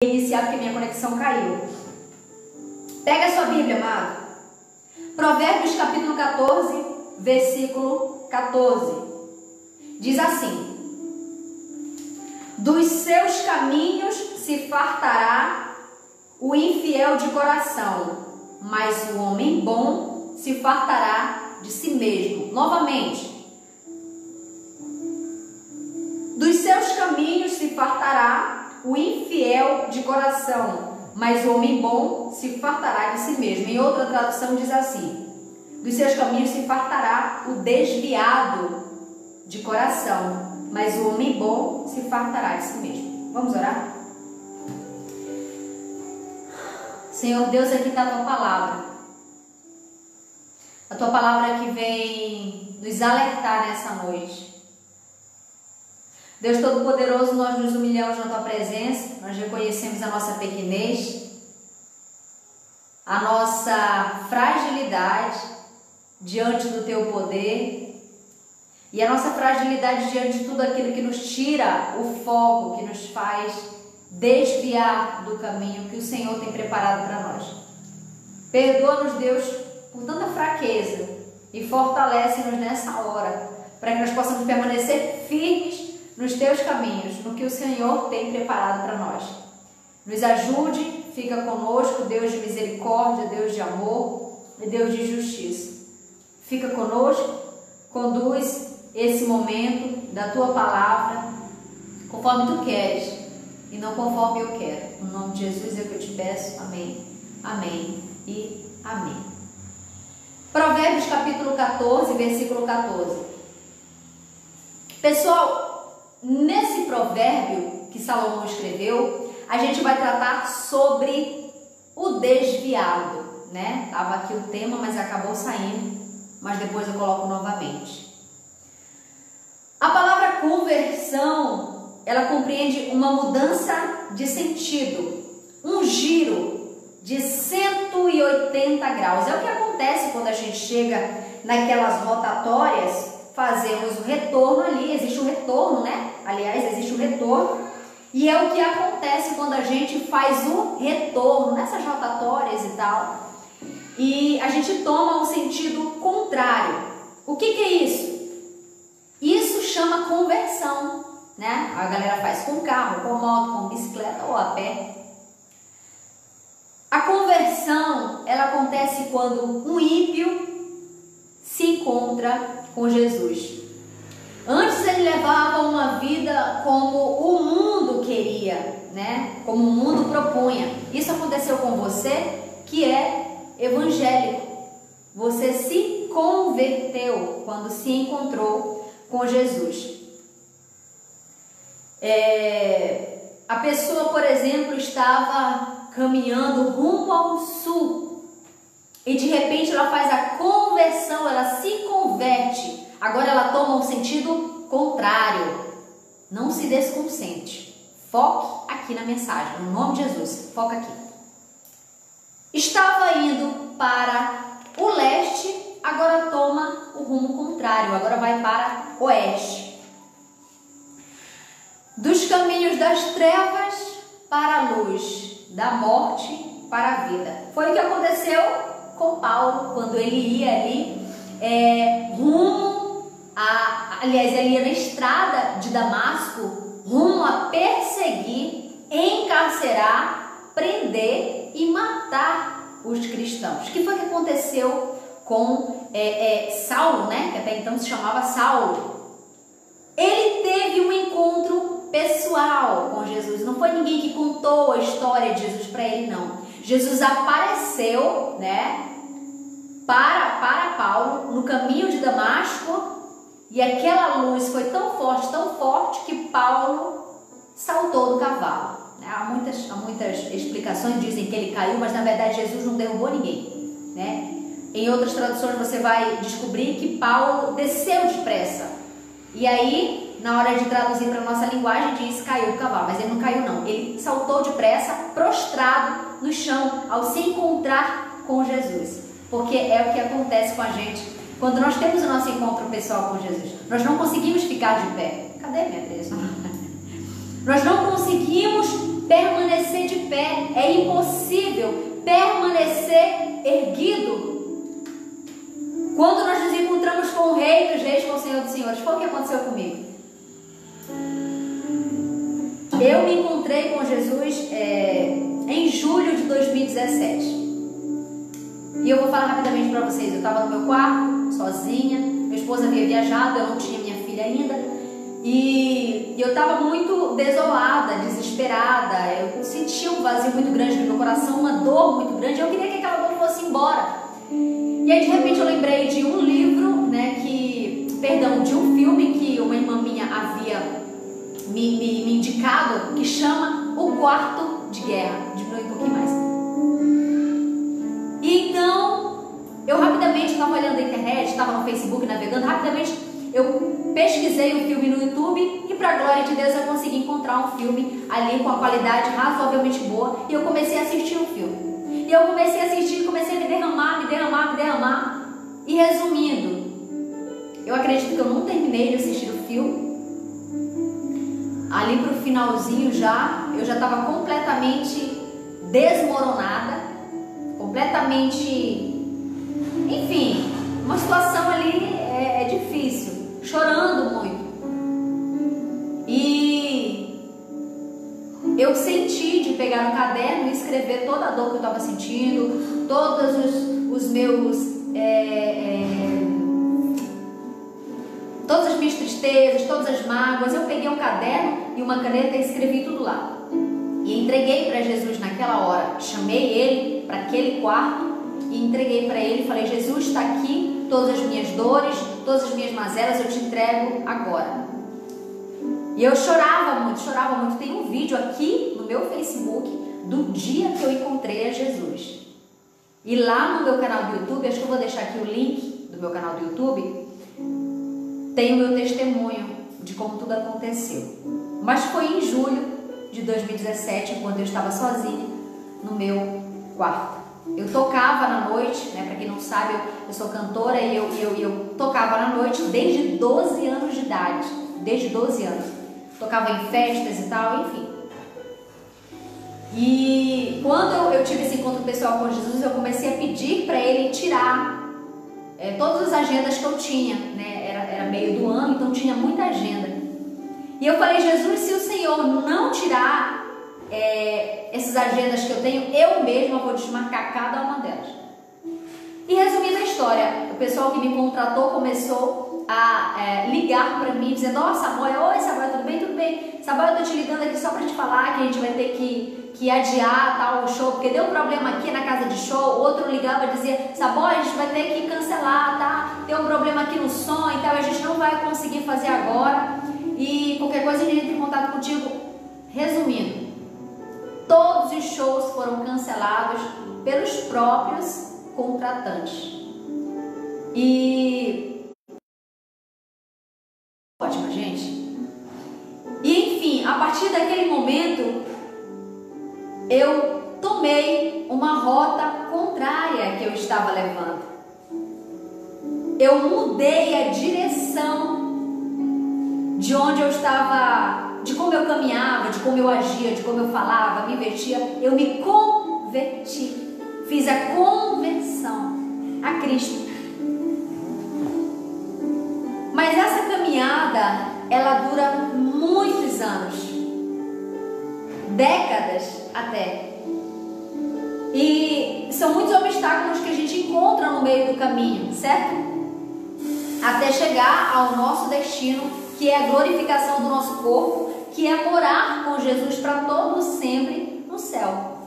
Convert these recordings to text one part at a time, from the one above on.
iniciar porque minha conexão caiu. Pega a sua Bíblia, amado. Provérbios capítulo 14, versículo 14. Diz assim: dos seus caminhos se fartará o infiel de coração, mas o homem bom se fartará de si mesmo. Novamente. Dos seus caminhos se fartará o infiel de coração, mas o homem bom se fartará de si mesmo. Em outra tradução diz assim: dos seus caminhos se fartará o desviado de coração, mas o homem bom se fartará de si mesmo. Vamos orar? Senhor Deus, aqui está a Tua palavra. A Tua palavra que vem nos alertar nessa noite. Deus Todo-Poderoso, nós nos humilhamos na Tua presença, nós reconhecemos a nossa pequenez, a nossa fragilidade diante do Teu poder e a nossa fragilidade diante de tudo aquilo que nos tira o foco, que nos faz desviar do caminho que o Senhor tem preparado para nós. Perdoa-nos, Deus, por tanta fraqueza e fortalece-nos nessa hora, para que nós possamos permanecer firmes nos Teus caminhos, no que o Senhor tem preparado para nós. Nos ajude, fica conosco, Deus de misericórdia, Deus de amor e Deus de justiça. Fica conosco, conduz esse momento da Tua palavra conforme Tu queres e não conforme eu quero. No nome de Jesus é o que eu te peço. Amém, amém e amém. Provérbios capítulo 14, versículo 14. Pessoal, nesse provérbio que Salomão escreveu, a gente vai tratar sobre o desviado, né? Tava aqui o tema, mas acabou saindo, mas depois eu coloco novamente. A palavra conversão, ela compreende uma mudança de sentido, um giro de 180 graus. É o que acontece quando a gente chega naquelas rotatórias. Fazemos o retorno ali, existe um retorno, né? Aliás, existe um retorno. E é o que acontece quando a gente faz o retorno nessas rotatórias e tal. E a gente toma um sentido contrário. O que é isso? Isso chama conversão, né? A galera faz com carro, com moto, com bicicleta ou a pé. A conversão, ela acontece quando um ímpio se encontra com Jesus. Antes ele levava uma vida como o mundo queria, né? Como o mundo propunha. Isso aconteceu com você que é evangélico. Você se converteu quando se encontrou com Jesus. A pessoa, por exemplo, estava caminhando rumo ao sul. E de repente ela faz a conversão, ela se converte. Agora ela toma um sentido contrário. Não se desconcentre. Foque aqui na mensagem. No nome de Jesus, foca aqui. Estava indo para o leste, agora toma o rumo contrário. Agora vai para o oeste. Dos caminhos das trevas para a luz, da morte para a vida. Foi o que aconteceu com Paulo, quando ele ia ali aliás, ele ia na estrada de Damasco, rumo a perseguir, encarcerar, prender e matar os cristãos. O que foi que aconteceu com Saulo, né? Que até então se chamava Saulo. Ele teve um encontro pessoal com Jesus. Não foi ninguém que contou a história de Jesus para ele, não. Jesus apareceu, né, para Paulo no caminho de Damasco, e aquela luz foi tão forte que Paulo saltou do cavalo. Há muitas explicações, dizem que ele caiu, mas na verdade Jesus não derrubou ninguém, né? Em outras traduções você vai descobrir que Paulo desceu depressa. E aí, na hora de traduzir para a nossa linguagem, diz caiu do cavalo, mas ele não caiu não. Ele saltou depressa, prostrado no chão, ao se encontrar com Jesus. Porque é o que acontece com a gente quando nós temos o nosso encontro pessoal com Jesus. Nós não conseguimos ficar de pé. Cadê minha Teresa? Nós não conseguimos permanecer de é impossível permanecer erguido. Quando nós nos encontramos com o Rei dos Reis, com o Senhor dos Senhores, foi o que aconteceu comigo. Eu me encontrei com Jesus em julho de 2017. E eu vou falar rapidamente para vocês. Eu estava no meu quarto, sozinha. Minha esposa havia viajado, eu não tinha minha filha ainda. E eu estava muito desolada, desesperada. Eu sentia um vazio muito grande no meu coração, uma dor muito grande. Eu queria que aquela dor fosse embora. E aí de repente eu lembrei de um livro, de um filme que uma irmã minha havia me indicado, que chama O Quarto de Guerra. Diminui um pouquinho mais. E então, eu rapidamente estava olhando a internet, estava no Facebook navegando, rapidamente eu pesquisei o filme no YouTube e, para a glória de Deus, eu consegui encontrar um filme ali com a qualidade razoavelmente boa e eu comecei a assistir o filme. E eu comecei a assistir, comecei a me derramar. E resumindo, eu acredito que eu não terminei de assistir o filme. Ali para o finalzinho eu já estava completamente desmoronada, completamente, enfim, uma situação ali é difícil, chorando muito. E eu senti de pegar um caderno e escrever toda a dor que eu estava sentindo, todos os meus todas as minhas tristezas, todas as mágoas. Eu peguei um caderno e uma caneta e escrevi tudo lá. E entreguei para Jesus naquela hora. Chamei ele para aquele quarto e entreguei para ele e falei: Jesus, está aqui todas as minhas dores, todas as minhas mazelas, eu te entrego agora. E eu chorava muito. Tem um vídeo aqui no meu Facebook do dia que eu encontrei a Jesus. E lá no meu canal do YouTube, acho que eu vou deixar aqui o link do meu canal do YouTube, tem o meu testemunho de como tudo aconteceu. Mas foi em julho de 2017, quando eu estava sozinha no meu quarto. Eu tocava na noite, para quem não sabe, eu sou cantora e eu tocava na noite desde 12 anos de idade. Desde 12 anos. Tocava em festas e tal, enfim. E quando eu tive esse encontro pessoal com Jesus, eu comecei a pedir para ele tirar todas as agendas que eu tinha, era meio do ano, então tinha muita agenda. E eu falei: Jesus, se o Senhor não tirar essas agendas que eu tenho, eu mesma vou desmarcar cada uma delas. E resumindo a história, o pessoal que me contratou começou a ligar para mim, dizendo: ó, Saboia, oi Saboia, tudo bem? Tudo bem. Saboia, eu tô te ligando aqui só para te falar que a gente vai ter que adiar tal o show, porque deu um problema aqui na casa de show. Outro ligava e dizia: Saboia, a gente vai ter que cancelar, tá? Deu um problema aqui no som e tal, a gente não vai conseguir fazer agora. E qualquer coisa a gente entra em contato contigo. Resumindo, todos os shows foram cancelados pelos próprios contratantes. E ótimo, gente. E enfim, a partir daquele momento eu tomei uma rota contrária que eu estava levando. Eu mudei a direção de onde eu estava, de como eu caminhava, de como eu agia, de como eu falava, me vestia. Eu me converti, fiz a conversão a Cristo. Mas essa caminhada, ela dura muitos anos, décadas até. E são muitos obstáculos que a gente encontra no meio do caminho, certo? Até chegar ao nosso destino, que é a glorificação do nosso corpo, que é morar com Jesus para todo sempre no céu.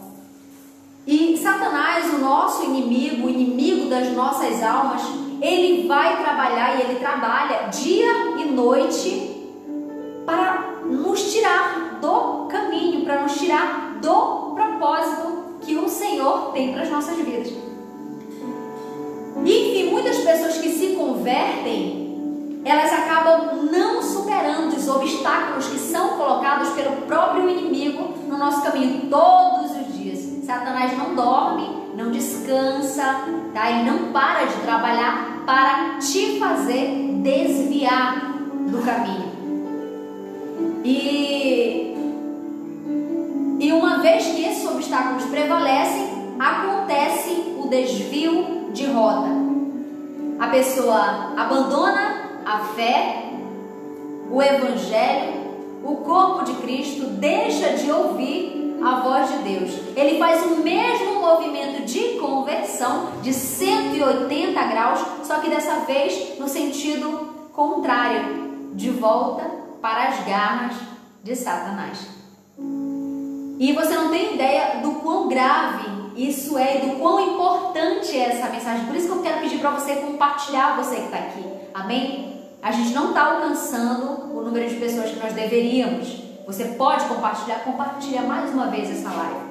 E Satanás, o nosso inimigo, o inimigo das nossas almas, ele vai trabalhar e ele trabalha dia e noite para nos tirar do caminho, para nos tirar do propósito que o Senhor tem para as nossas vidas. Enfim, muitas pessoas que se convertem, elas acabam não superando os obstáculos que são colocados pelo próprio inimigo no nosso caminho todos os dias. Satanás não dorme, não descansa, tá? Ele não para de trabalhar para te fazer desviar do caminho. E uma vez que esses obstáculos prevalecem, acontece o desvio de rota. A pessoa abandona a fé, o Evangelho, o corpo de Cristo, deixa de ouvir a voz de Deus. Ele faz o mesmo movimento de conversão de 180 graus, só que dessa vez no sentido contrário, de volta para as garras de Satanás. E você não tem ideia do quão grave isso é e do quão importante é essa mensagem. Por isso que eu quero pedir para você compartilhar, você que está aqui. Amém? A gente não está alcançando o número de pessoas que nós deveríamos. Você pode compartilha mais uma vez essa live.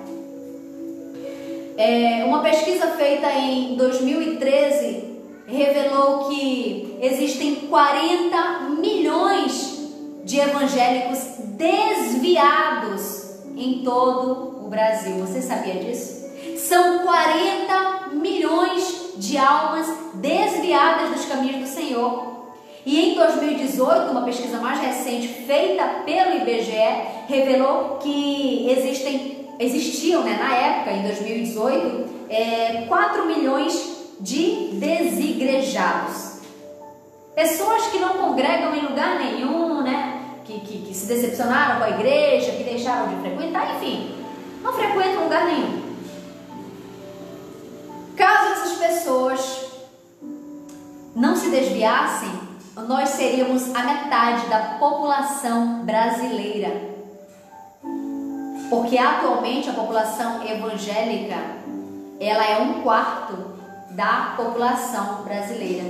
Uma pesquisa feita em 2013 revelou que existem 40 milhões de evangélicos desviados em todo o Brasil. Você sabia disso? São 40 milhões de almas desviadas dos caminhos do Senhor. E em 2018, uma pesquisa mais recente feita pelo IBGE revelou que existiam, na época, em 2018, 4 milhões de desigrejados. Pessoas que não congregam em lugar nenhum, que se decepcionaram com a igreja, que deixaram de frequentar, enfim, não frequentam lugar nenhum. Caso essas pessoas não se desviassem, nós seríamos a metade da população brasileira. Porque atualmente a população evangélica, ela é 1/4 da população brasileira.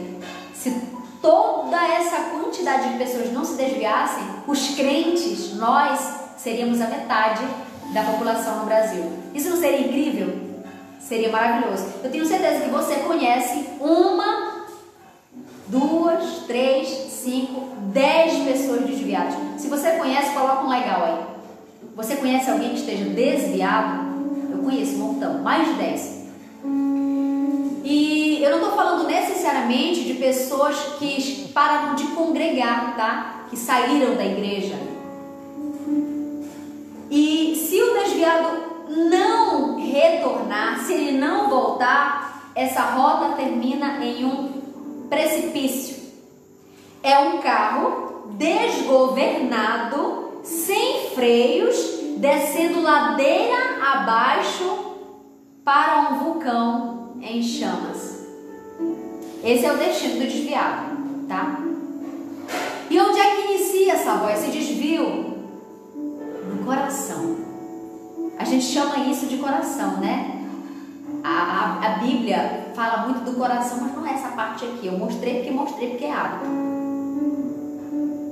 Se toda essa quantidade de pessoas não se desviassem, os crentes, nós seríamos a metade da população no Brasil. Isso não seria incrível? Seria maravilhoso. Eu tenho certeza que você conhece 1, 2, 3, 5, 10 pessoas desviadas. Se você conhece, coloca um legal aí. Você conhece alguém que esteja desviado? Eu conheço um montão, mais de 10. E eu não estou falando necessariamente de pessoas que pararam de congregar, tá? Que saíram da igreja. E se o desviado não retornar, se ele não voltar, essa rota termina em um precipício. É um carro desgovernado, sem freios, descendo ladeira abaixo para um vulcão em chamas. Esse é o destino do desviado, tá? E onde é que inicia essa voz, esse desvio? No coração. A gente chama isso de coração, né? A Bíblia fala muito do coração, mas não é essa parte aqui. Eu mostrei porque é hábito.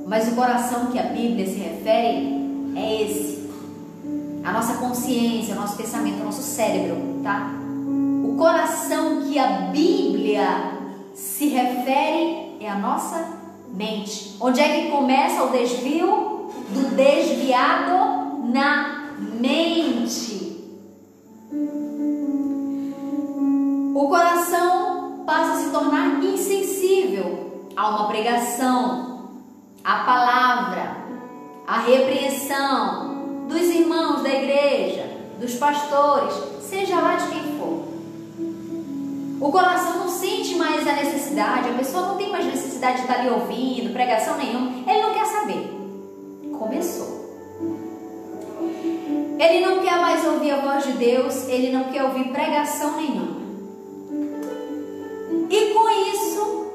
Mas o coração que a Bíblia se refere é esse. A nossa consciência, o nosso pensamento, o nosso cérebro, tá? O coração que a Bíblia se refere é a nossa mente. Onde é que começa o desvio? Do desviado na mente. O coração passa a se tornar insensível a uma pregação, a palavra, a repreensão dos irmãos da igreja, dos pastores, seja lá de quem for. O coração não sente mais a necessidade, a pessoa não tem mais necessidade de estar ali ouvindo, pregação nenhuma, ele não quer saber. Começou. Ele não quer mais ouvir a voz de Deus, ele não quer ouvir pregação nenhuma. E com isso,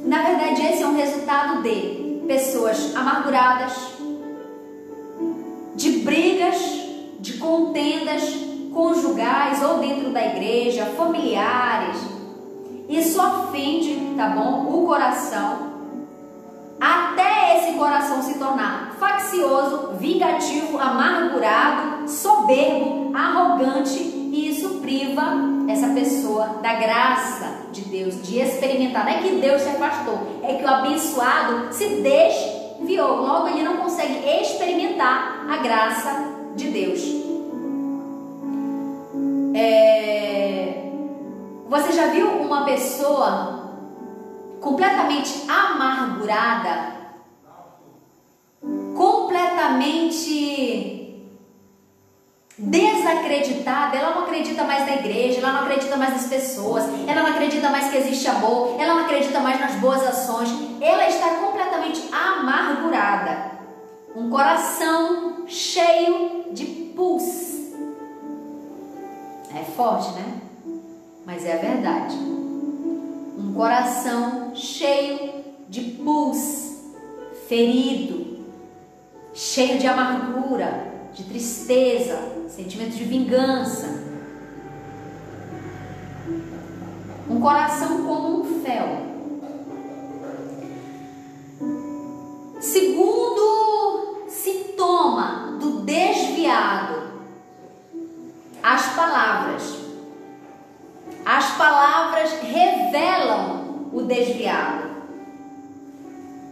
na verdade, esse é um resultado de pessoas amarguradas, de brigas, de contendas conjugais ou dentro da igreja, familiares. Isso ofende, tá bom? O coração, até esse coração se tornar faccioso, vingativo, amargurado, soberbo, arrogante, e isso priva essa pessoa da graça de Deus, de experimentar. Não é que Deus se afastou, é que o abençoado se desviou, logo ele não consegue experimentar a graça de Deus. Você já viu uma pessoa completamente amargurada, completamente desacreditada, ela não acredita mais na igreja, ela não acredita mais nas pessoas, ela não acredita mais que existe amor, ela não acredita mais nas boas ações, ela está completamente amargurada, um coração cheio de pus. É forte, né? Mas é a verdade. Um coração cheio de pus, ferido, cheio de amargura, de tristeza, sentimento de vingança. Um coração como um fel. Segundo sintoma do desviado, as palavras. As palavras revelam o desviado.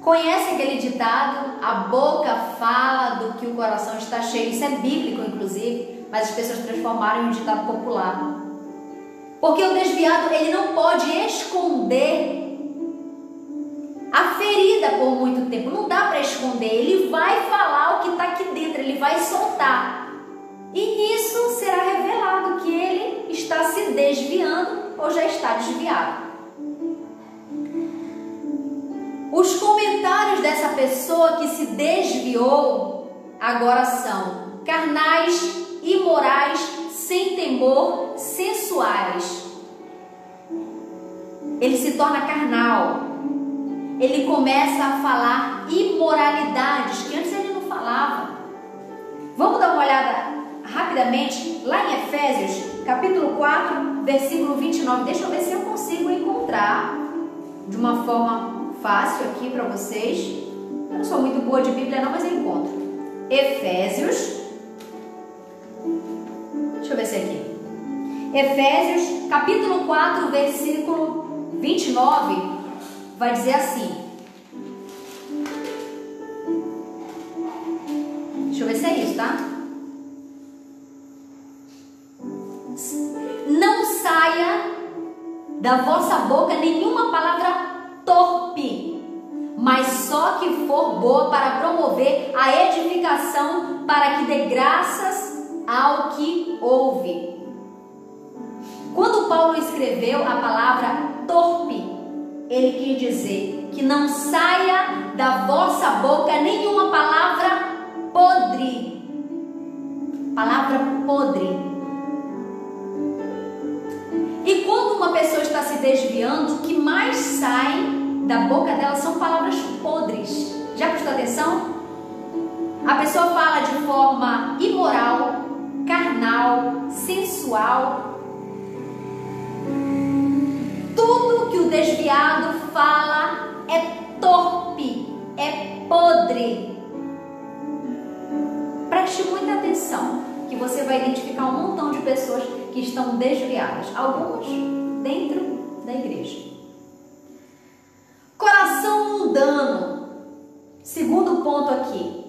Conhece aquele ditado? A boca fala do que o coração está cheio. Isso é bíblico, inclusive, mas as pessoas transformaram em um ditado popular. Porque o desviado, ele não pode esconder a ferida por muito tempo. Não dá para esconder. Ele vai falar o que está aqui dentro, ele vai soltar. E nisso será revelado que ele está se desviando ou já está desviado. Os comentários dessa pessoa que se desviou agora são carnais, imorais, sem temor, sensuais. Ele se torna carnal. Ele começa a falar imoralidades que antes ele não falava. Vamos dar uma olhada rapidamente lá em Efésios, capítulo 4, versículo 29. Deixa eu ver se eu consigo encontrar de uma forma fácil aqui para vocês. Eu não sou muito boa de Bíblia não, mas eu encontro. Efésios, deixa eu ver se é aqui. Efésios, capítulo 4, versículo 29, vai dizer assim. Deixa eu ver se é isso, tá? Não saia da vossa boca nenhuma palavra torpe, mas só que for boa para promover a edificação, para que dê graças ao que ouve. Quando Paulo escreveu a palavra torpe, ele quis dizer que não saia da vossa boca nenhuma palavra podre. Palavra podre. E quando uma pessoa está se desviando, o que mais sai da boca dela são palavras podres. Já prestou atenção? A pessoa fala de forma imoral, carnal, sensual. Tudo que o desviado fala é torpe, é podre. Preste muita atenção, que você vai identificar um montão de pessoas que estão desviadas, algumas dentro da igreja. Coração mundano. Segundo ponto aqui.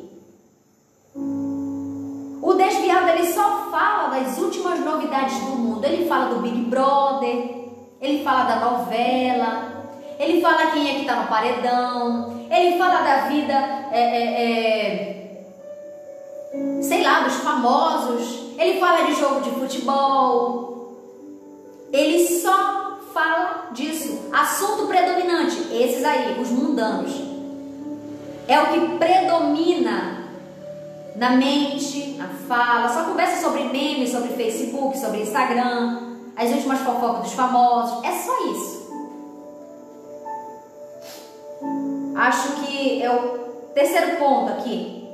O desviado, ele só fala das últimas novidades do mundo. Ele fala do Big Brother, ele fala da novela, ele fala quem é que está no paredão, ele fala da vida, sei lá, dos famosos, ele fala de jogo de futebol, ele só fala disso. Assunto predominante, esses aí, os mundanos, é o que predomina na mente, na fala. Só conversa sobre memes, sobre Facebook, sobre Instagram, as últimas fofocas dos famosos, é só isso. Acho que é o terceiro ponto aqui.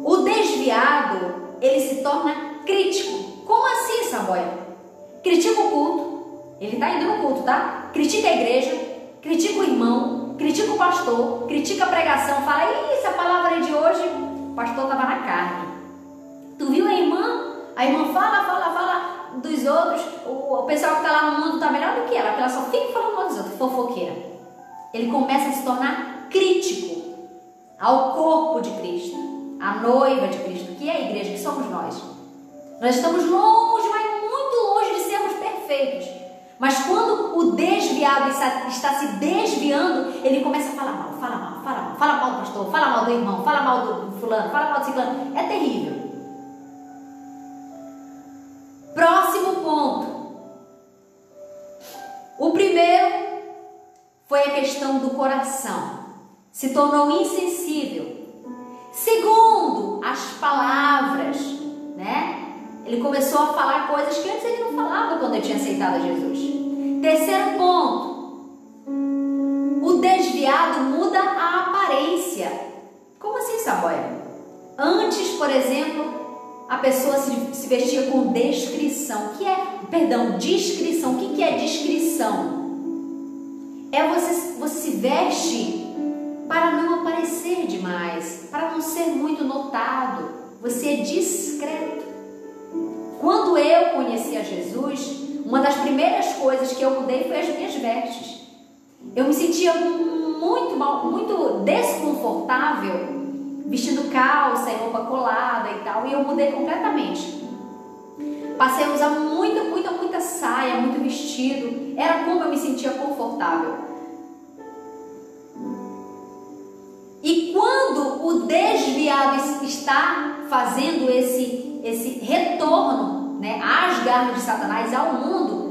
O desviado, ele se torna crítico. Como assim, Samboia? Critica o culto, ele está indo no culto, tá? Critica a igreja, critica o irmão, critica o pastor, critica a pregação, fala, essa palavra aí de hoje, o pastor estava na carne. Tu viu a irmã? A irmã fala dos outros, o pessoal que está lá no mundo está melhor do que ela, porque ela só fica falando mal dos outros, fofoqueira. Ele começa a se tornar crítico ao corpo de Cristo, à noiva de Cristo, que é a igreja, que somos nós. Nós estamos longe, mas muito longe de sermos perfeitos. Mas quando o desviado está se desviando, ele começa a falar mal, fala mal do pastor, fala mal do irmão, fala mal do fulano, fala mal do ciclano. É terrível. primeiro foi a questão do coração. Se tornou insensível. Segundo, as palavras, né? Ele começou a falar coisas que antes ele não falava quando ele tinha aceitado a Jesus. Terceiro ponto, o desviado muda a aparência. Como assim, Saboia? Antes, por exemplo, a pessoa se vestia com descrição. Discrição. O que é discrição? É você se veste para não aparecer demais, para não ser muito notado. Você é discreto. Quando eu conheci a Jesus, uma das primeiras coisas que eu mudei foi as minhas vestes. Eu me sentia muito desconfortável vestindo calça e roupa colada e tal, e eu mudei completamente. Passei a usar muita saia, muito vestido. Era como eu me sentia confortável. E quando o desviado está fazendo esse retorno, né, às garras de Satanás, ao mundo,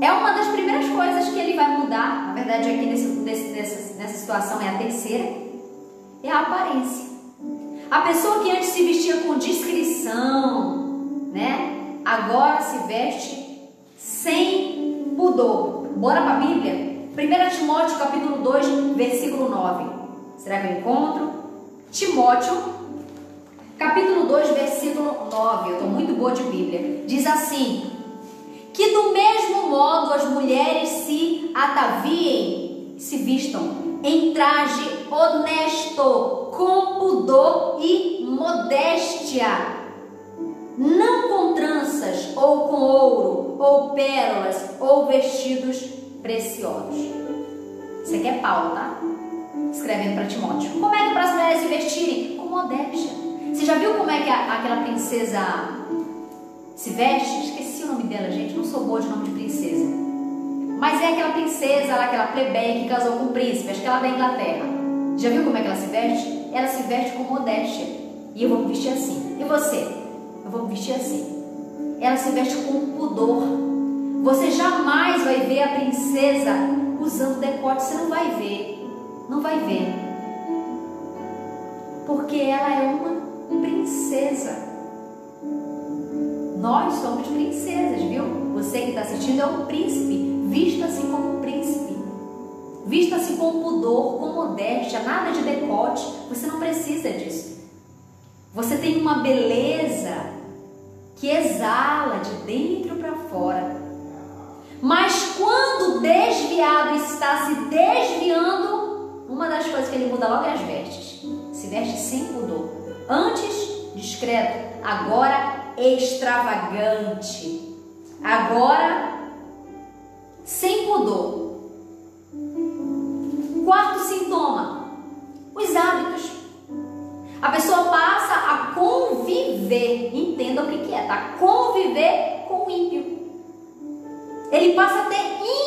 é uma das primeiras coisas que ele vai mudar. Na verdade, aqui nessa situação é a terceira. É a aparência. A pessoa que antes se vestia com discrição, né, agora se veste sem pudor. Bora para a Bíblia? 1 Timóteo capítulo 2, versículo 9. Será que eu encontro? Timóteo capítulo 2, versículo 9. Eu estou muito boa de Bíblia. Diz assim: que do mesmo modo as mulheres se ataviem, se vistam em traje honesto, com pudor e modéstia, não com tranças, ou com ouro, ou pérolas, ou vestidos preciosos. Isso aqui é Paulo, tá? Escrevendo para Timóteo. Como é que para as mulheres se vestirem? Com modéstia. Você já viu como é que aquela princesa se veste? Esqueci o nome dela, gente. Não sou boa de nome de princesa. Mas é aquela princesa lá, aquela plebeia que casou com o príncipe, acho que ela é da Inglaterra. Já viu como é que ela se veste? Ela se veste com modéstia. E eu vou me vestir assim. E você? Eu vou me vestir assim. Ela se veste com pudor. Você jamais vai ver a princesa usando decote. Você não vai ver. Não vai ver. Porque ela é uma princesa. Nós somos princesas, viu? Você que está assistindo é um príncipe. Vista-se como príncipe. Vista-se com pudor, com modéstia, nada de decote. Você não precisa disso. Você tem uma beleza que exala de dentro para fora. Mas quando o desviado está se desviando, uma das coisas que ele muda logo é as vestes. Se veste sem pudor. Antes, discreto. Agora, extravagante. Agora, sem pudor. Quarto sintoma, os hábitos. A pessoa passa a conviver, entenda o que é, tá? Conviver com o ímpio. Ele passa a ter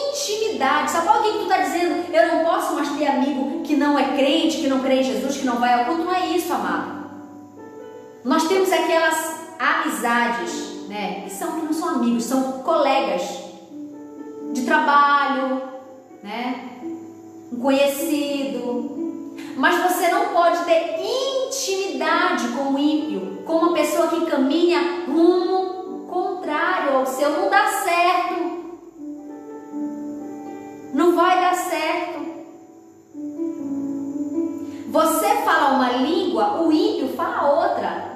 intimidade. Sabe o que tu está dizendo? Eu não posso mais ter amigo que não é crente, que não crê em Jesus, que não vai ao culto. Não é isso, amado. Nós temos aquelas amizades, né? Que não são amigos, são colegas de trabalho, né? Um conhecido. Mas você não pode ter intimidade com o ímpio, com uma pessoa que caminha rumo contrário ao seu. Não dá certo. Não vai dar certo. Você fala uma língua, o ímpio fala outra.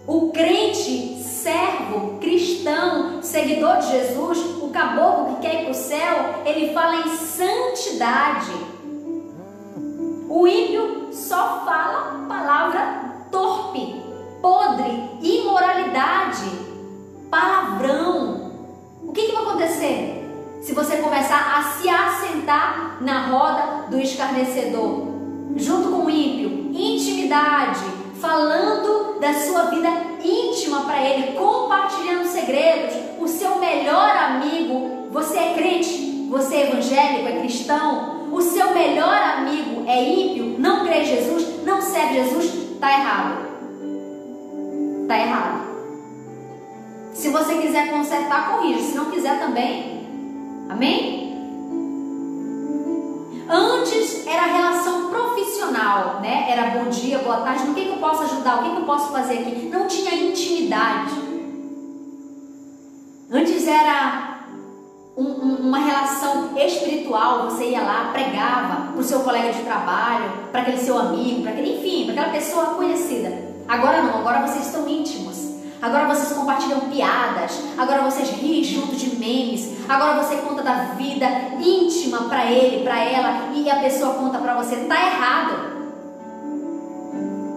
O crente, servo, cristão, seguidor de Jesus, o caboclo que quer ir para o céu, ele fala em santidade. O ímpio só fala palavra torpe, podre, imoralidade, palavrão. O que vai acontecer se você começar a se assentar na roda do escarnecedor, junto com o ímpio? Intimidade, falando da sua vida íntima para ele, compartilhando segredos. O seu melhor amigo, você é crente, você é evangélico, é cristão, o seu melhor amigo é ímpio, não crê em Jesus, não serve Jesus, está errado. Está errado. Se Se você quiser consertar, corrija. Se não quiser também. Amém? Antes era relação profissional, né? Era bom dia, boa tarde, no que eu posso ajudar, o que eu posso fazer aqui. Não tinha intimidade. Antes era uma relação espiritual. Você ia lá, pregava para o seu colega de trabalho, para aquele seu amigo, enfim, para aquela pessoa conhecida. Agora não, agora vocês estão íntimos. Agora vocês compartilham piadas, agora vocês riem junto de memes, agora você conta da vida íntima para ele, para ela, e a pessoa conta para você. Tá errado.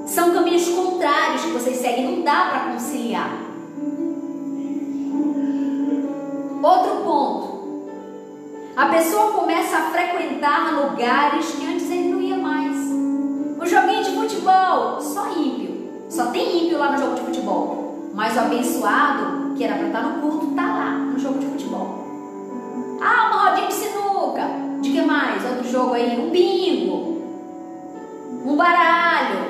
São caminhos contrários que vocês seguem, não dá para conciliar. Outro ponto: a pessoa começa a frequentar lugares que antes ele não ia mais. O joguinho de futebol, só ímpio, só tem ímpio lá no jogo de futebol. Mas o abençoado, que era para estar no culto, tá lá no jogo de futebol. Ah, uma rodinha de sinuca. De que mais? Outro jogo aí, um bingo, um baralho.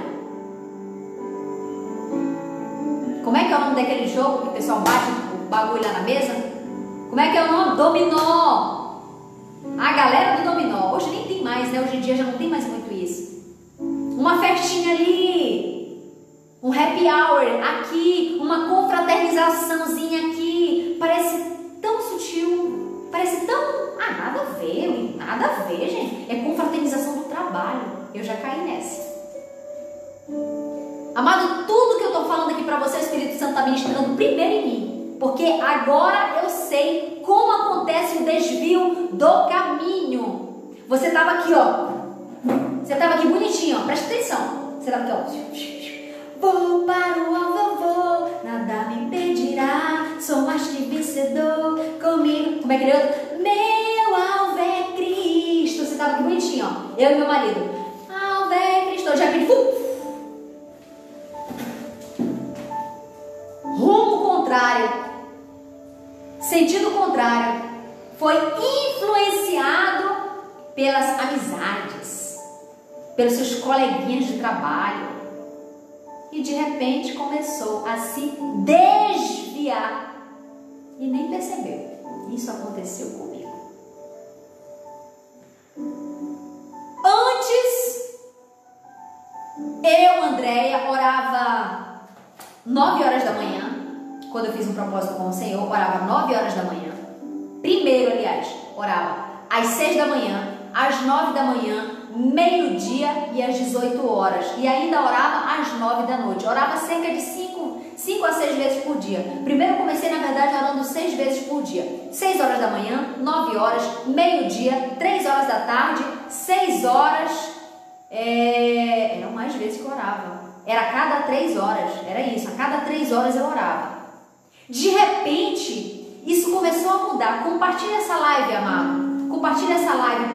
Como é que é o nome daquele jogo que o pessoal bate o bagulho lá na mesa? Como é que é o nome? Dominó. A galera do dominó. Hoje nem tem mais, né? Hoje em dia já não tem mais muito isso. Uma festinha ali. Um happy hour aqui, uma confraternizaçãozinha aqui, parece tão sutil, parece tão, nada a ver, gente, é confraternização do trabalho. Eu já caí nessa. Amado, tudo que eu tô falando aqui para você, o Espírito Santo está ministrando primeiro em mim, porque agora eu sei como acontece o desvio do caminho. Você tava aqui, ó, você tava aqui bonitinho, ó, presta atenção, você tava aqui, ó. Vou para o alvo, vou, nada me impedirá, sou mais que vencedor, comigo. Como é que ele é? Meu alvo é Cristo. Você estava aqui bonitinho, ó, eu e meu marido. Alvo é Cristo. Eu já pedi, rumo contrário, sentido contrário, foi influenciado pelas amizades, pelos seus coleguinhas de trabalho. E de repente começou a se desviar e nem percebeu. Isso aconteceu comigo. Antes, eu, Andréia, orava 9 horas da manhã. Quando eu fiz um propósito com o Senhor, orava 9 horas da manhã. Primeiro, aliás, orava às 6 da manhã, às 9 da manhã, meio-dia e às 18 horas. E ainda orava às 9 da noite. Orava cerca de 5 a 6 vezes por dia. Primeiro eu comecei, na verdade, orando 6 vezes por dia. 6 horas da manhã, 9 horas, meio-dia, 3 horas da tarde, 6 horas. Eram mais vezes que eu orava. Era a cada 3 horas. Era isso, a cada 3 horas eu orava. De repente, isso começou a mudar. Compartilha essa live, amado. Compartilha essa live.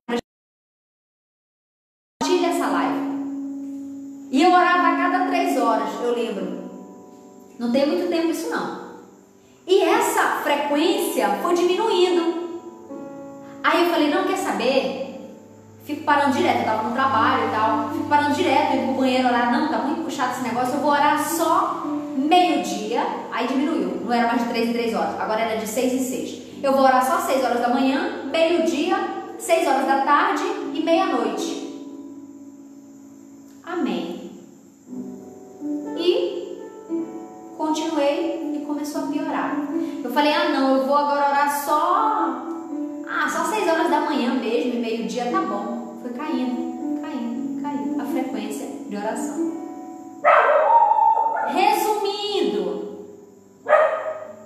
E eu orava a cada 3 horas, eu lembro. Não tem muito tempo isso não. E essa frequência foi diminuindo. Aí eu falei, não, quer saber? Fico parando direto, eu estava no trabalho e tal. Fico parando direto, indo pro banheiro orar. Não, tá muito puxado esse negócio, eu vou orar só meio-dia. Aí diminuiu, não era mais de 3 em 3 horas, agora era de 6 em 6. Eu vou orar só 6 horas da manhã, meio-dia, 6 horas da tarde e meia-noite. Amém. E continuei e começou a piorar. Eu falei, não, eu vou agora orar só 6 horas da manhã mesmo, e meio-dia tá bom. Foi caindo a frequência de oração. Resumindo,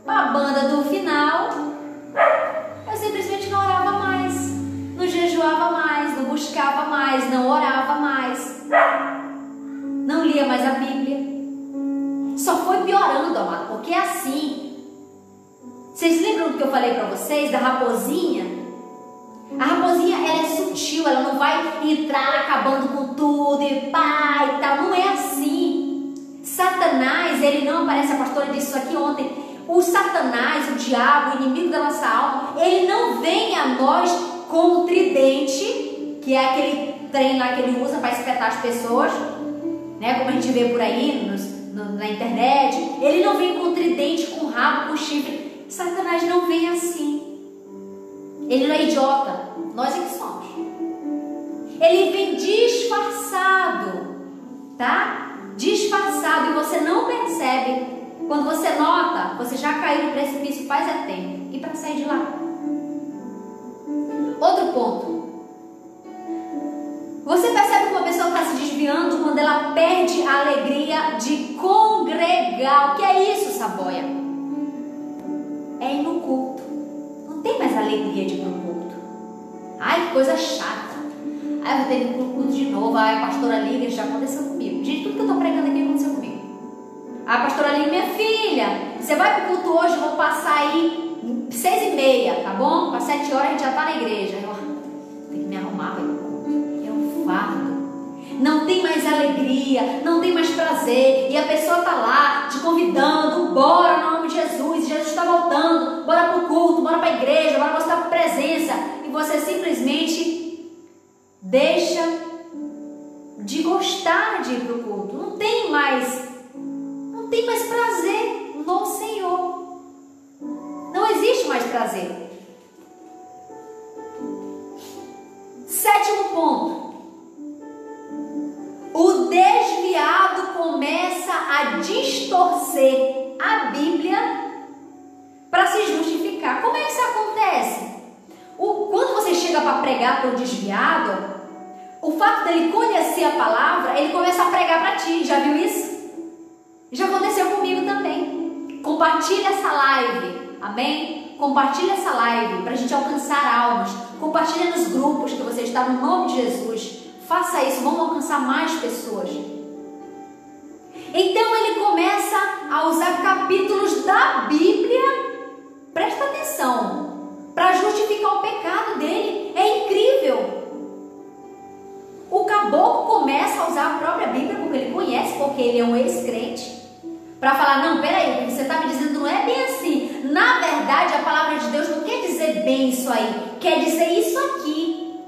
a banda do final, eu simplesmente não orava mais, não jejuava mais, não buscava mais, não orava mais, não lia mais a Bíblia. Só foi piorando, amado, porque é assim. Vocês lembram do que eu falei para vocês da raposinha? A raposinha, ela é sutil, ela não vai entrar acabando com tudo e pá e tal. Não é assim. Satanás, ele não aparece, a pastora disse isso aqui ontem. O Satanás, o diabo, o inimigo da nossa alma, ele não vem a nós com o tridente, que é aquele trem lá que ele usa para espetar as pessoas, né? Como a gente vê por aí na internet, ele não vem com tridente, com rabo, com chifre. Satanás não vem assim. Ele não é idiota, nós é que somos. Ele vem disfarçado, tá? Disfarçado, e você não percebe. Quando você nota, você já caiu no precipício faz tempo. E para sair de lá? Outro ponto. Você percebe que uma pessoa está se desviando quando ela perde a alegria de congregar. O que é isso, Saboia? É ir no culto. Não tem mais alegria de ir no culto. Ai, que coisa chata. Ai, vou ter que ir no culto de novo. Ai, a pastora liga, isso já aconteceu comigo. Gente, tudo que eu estou pregando aqui aconteceu comigo. A pastora liga, minha filha, você vai para o culto hoje, eu vou passar aí 6h30, tá bom? Para 7 horas a gente já está na igreja. Eu tenho que me arrumar para ir pro culto. É um fardo. Não tem mais alegria, não tem mais prazer. E a pessoa está lá te convidando, bora no nome de Jesus, Jesus está voltando, bora para o culto, bora para a igreja, bora mostrar a presença. E você simplesmente deixa de gostar de ir para o culto. Não tem mais prazer no Senhor. Não existe mais prazer. 7º ponto. O desviado começa a distorcer a Bíblia para se justificar. Como é que isso acontece? Quando você chega para pregar para o desviado, o fato dele conhecer a palavra, ele começa a pregar para ti. Já viu isso? Já aconteceu comigo também. Compartilha essa live, amém? Compartilha essa live para a gente alcançar almas. Compartilha nos grupos que você está, no nome de Jesus. Faça isso, vamos alcançar mais pessoas. Então ele começa a usar capítulos da Bíblia, presta atenção, para justificar o pecado dele. É incrível. O caboclo começa a usar a própria Bíblia, porque ele conhece, porque ele é um ex-crente, para falar, não, peraí, o que você está me dizendo não é bem assim. Na verdade, a palavra de Deus não quer dizer bem isso aí, quer dizer isso aqui.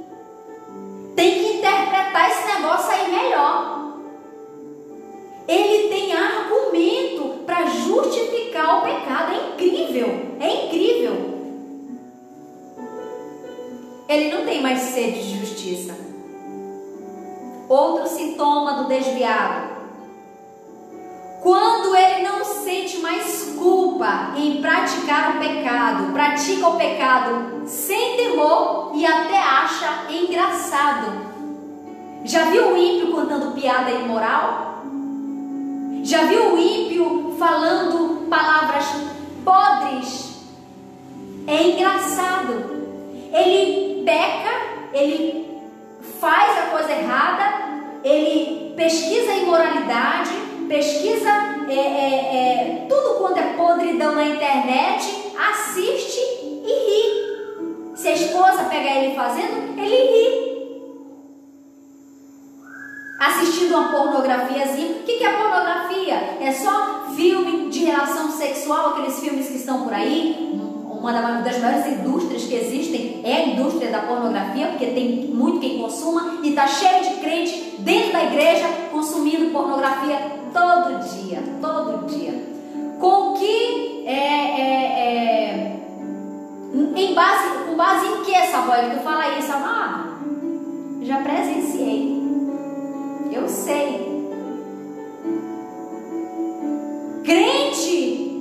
Tem que interpretar esse negócio aí melhor. Ele tem argumento para justificar o pecado. É incrível, é incrível. Ele não tem mais sede de justiça. Outro sintoma do desviado. Quando ele não sente mais culpa em praticar o pecado, pratica o pecado sem temor e até acha engraçado. Já viu o ímpio contando piada imoral? Já viu o ímpio falando palavras podres? É engraçado. Ele peca, ele faz a coisa errada, ele pesquisa a imoralidade, pesquisa tudo quanto é podridão na internet, assiste e ri. Se a esposa pegar ele fazendo, ele ri. Assistindo uma pornografiazinha. O que é pornografia? É só filme de relação sexual, aqueles filmes que estão por aí. Uma das maiores indústrias que existem é a indústria da pornografia, porque tem muito quem consuma e está cheio de crente dentro da igreja consumindo pornografia todo dia, todo dia. Com que com base em que essa voz que tu fala isso, amado? Já presenciei. Eu sei. Crente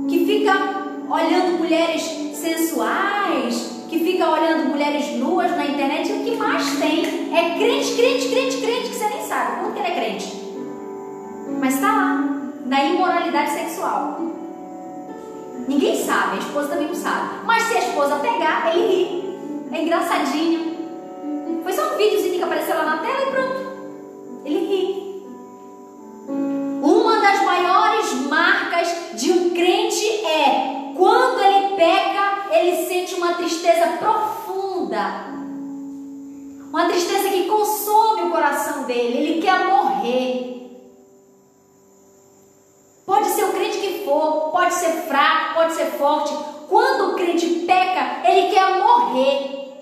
que fica olhando mulheres sensuais, que fica olhando mulheres nuas na internet, o que mais tem é crente que você nem sabe como que ele é crente, mas está lá, na imoralidade sexual. Ninguém sabe, a esposa também não sabe, mas se a esposa pegar, ele ri, é engraçadinho. Foi só um videozinho que apareceu lá na tela e pronto, ele ri. Uma das maiores marcas de um crente é quando ele peca, ele sente uma tristeza profunda, uma tristeza que consome o coração dele, ele quer morrer. Pode ser o crente que for, pode ser fraco, pode ser forte. Quando o crente peca, ele quer morrer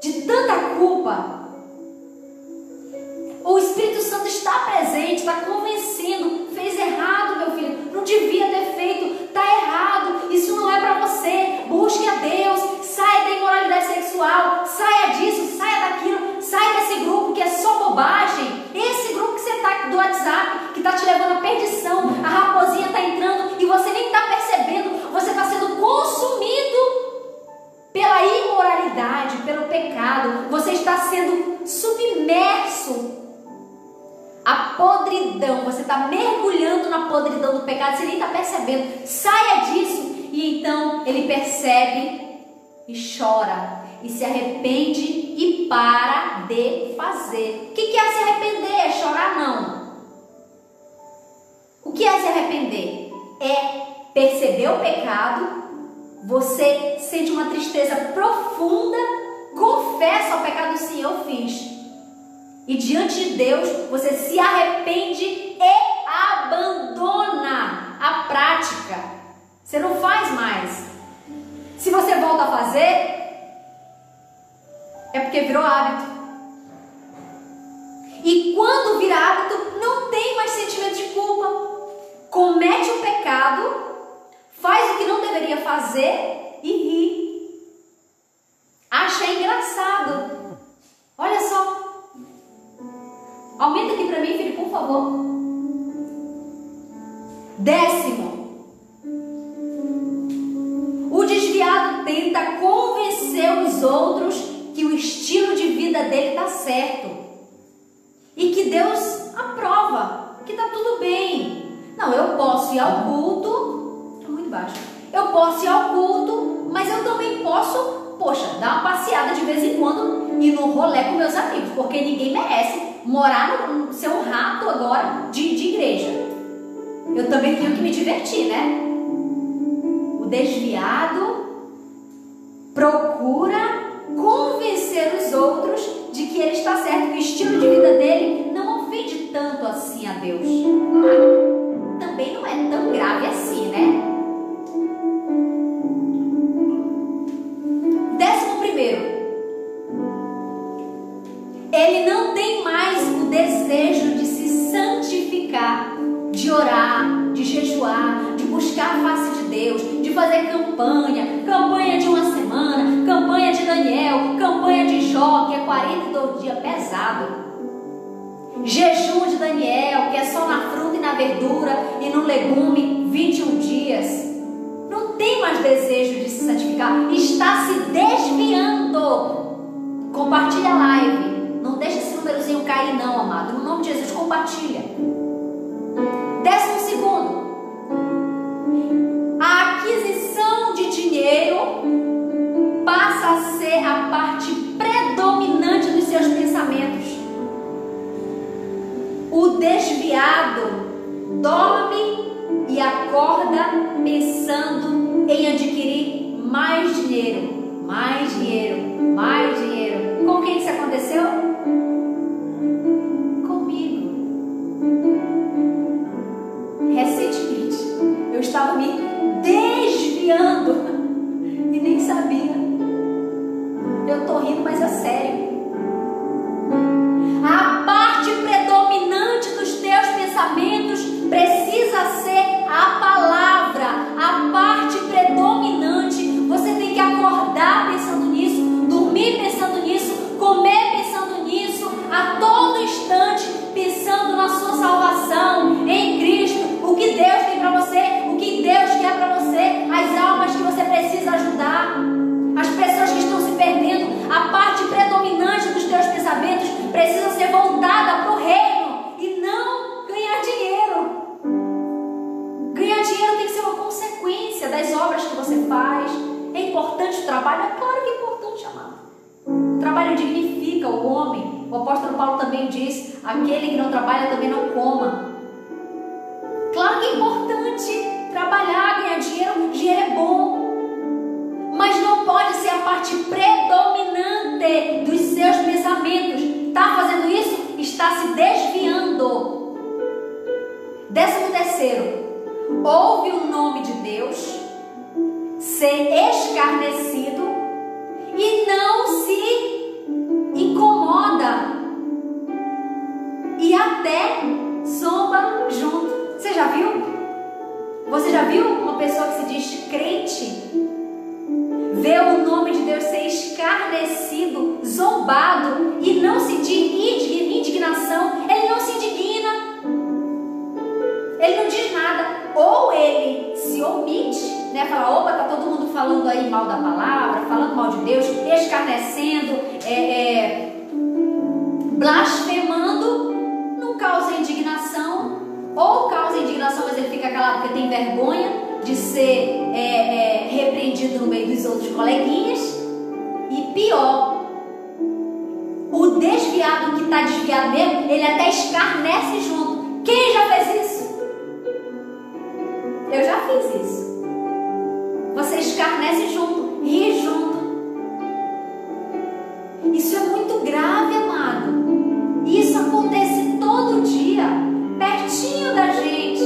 de tanta culpa. O Espírito Santo está presente, está convencendo, está sendo submerso à podridão, você está mergulhando na podridão do pecado, você nem está percebendo. Saia disso. E então ele percebe e chora, e se arrepende e para de fazer. O que é se arrepender? É chorar? Não. O que é se arrepender? É perceber o pecado, você sente uma tristeza profunda, confessa o pecado, sim, eu fiz. E diante de Deus, você se arrepende e abandona a prática. Você não faz mais. Se você volta a fazer, é porque virou hábito. E quando vira hábito, não tem mais sentimento de culpa. Comete o pecado, faz o que não deveria fazer e ri. Acha engraçado. Olha só. Aumenta aqui para mim, Felipe, por favor. 10º. O desviado tenta convencer os outros que o estilo de vida dele está certo e que Deus aprova, que está tudo bem. Não, eu posso ir ao culto, está muito baixo. Eu posso ir ao culto, mas eu também posso, dar uma passeada de vez em quando e ir no rolê com meus amigos, porque ninguém merece ser um rato agora de igreja. Eu também tenho que me divertir, né? O desviado procura convencer os outros de que ele está certo, que o estilo de vida dele não ofende tanto assim a Deus. Também não é tão grave assim, né? 11º. Ele não tem mais o desejo de se santificar, de orar, de jejuar, de buscar a face de Deus, de fazer campanha de uma semana, campanha de Daniel, campanha de Jó, que é 42 dias pesado. Jejum de Daniel, que é só na fruta e na verdura e no legume, 21 dias. Não tem mais desejo de se santificar, está se desviando. Compartilha a live. Não deixa esse númerozinho cair não, amado. No nome de Jesus, compartilha. 12º. A aquisição de dinheiro passa a ser a parte predominante dos seus pensamentos. O desviado dorme e acorda pensando em adquirir mais dinheiro, mais dinheiro, mais dinheiro. Com quem isso aconteceu? Comigo. Recentemente, eu estava me desviando e nem sabia. Eu tô rindo, mas é sério. A parte predominante dos teus pensamentos precisa ser a palavra. A parte predominante. Você tem que acordar pensando nisso, dormir pensando nisso, comer pensando nisso, a todo instante pensando na sua salvação em Cristo, o que Deus tem para você, o que Deus quer para você, as almas que você precisa ajudar, as pessoas que estão se perdendo. A parte predominante dos teus pensamentos precisa ser voltada para o reino e não ganhar dinheiro. Ganhar dinheiro tem que ser uma consequência das obras que você faz. É importante o trabalho? É claro que é importante, amado. O trabalho dignifica o homem. O apóstolo Paulo também diz: aquele que não trabalha também não coma. Claro que é importante trabalhar, ganhar dinheiro. Dinheiro é bom, mas não pode ser a parte predominante dos seus pensamentos. Está fazendo isso? Está se desviando. 13º. Ouve o nome de Deus ser escarnecido e não se incomoda e até zomba junto. Você já viu? Você já viu uma pessoa que se diz crente ver o nome de Deus ser escarnecido, zombado e não sentir indignação? Ele não se indigna, ele não diz nada, ou ele se omite, né? Fala: opa, tá todo mundo falando aí mal da palavra, falando mal de Deus, escarnecendo, blasfemando, não causa indignação, ou causa indignação, mas ele fica calado porque tem vergonha de ser repreendido no meio dos outros coleguinhas. E pior, o desviado que está desviado mesmo, ele até escarnece junto. Quem já fez isso? Eu já fiz isso. Você escarnece junto, ri junto. Isso é muito grave, amado. Isso acontece todo dia, pertinho da gente.